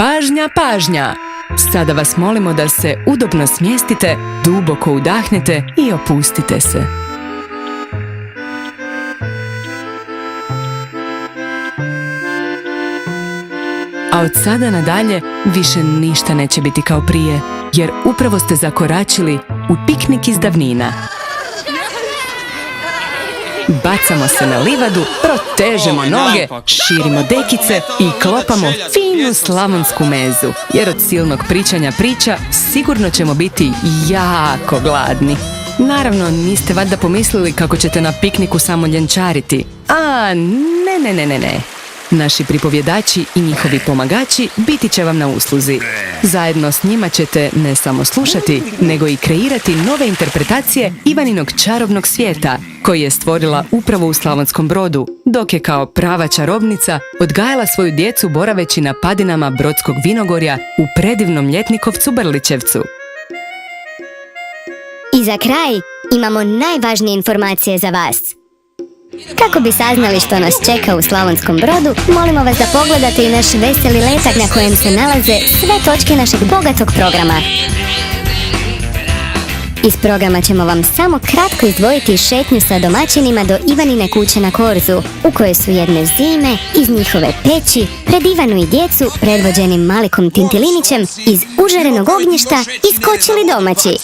Pažnja, pažnja! Sada vas molimo da se udobno smjestite, duboko udahnete i opustite se. A od sada nadalje više ništa neće biti kao prije, jer upravo ste zakoračili u piknik iz davnina. Bacamo se na livadu, protežemo noge, širimo dekice i klopamo finu slavonsku mezu, jer od silnog pričanja priča sigurno ćemo biti jako gladni. Naravno, niste valjda pomislili kako ćete na pikniku samo ljenčariti. A ne. Naši pripovjedači i njihovi pomagači biti će vam na usluzi. Zajedno s njima ćete ne samo slušati, nego i kreirati nove interpretacije Ivaninog čarobnog svijeta, koji je stvorila upravo u Slavonskom Brodu, dok je kao prava čarobnica odgajala svoju djecu boraveći na padinama Brodskog vinogorja u predivnom Ljetnikovcu Brličevcu. I za kraj imamo najvažnije informacije za vas. Kako bi saznali što nas čeka u Slavonskom Brodu, molimo vas da pogledate i naš veseli letak na kojem se nalaze sve točke našeg bogatog programa. Iz programa ćemo vam samo kratko izdvojiti šetnju sa domaćinima do Ivanine kuće na Korzu, u kojoj su jedne zime iz njihove peći pred Ivanu i djecu predvođenim Malikom Tintilinićem iz užarenog ognjišta iskočili domaći.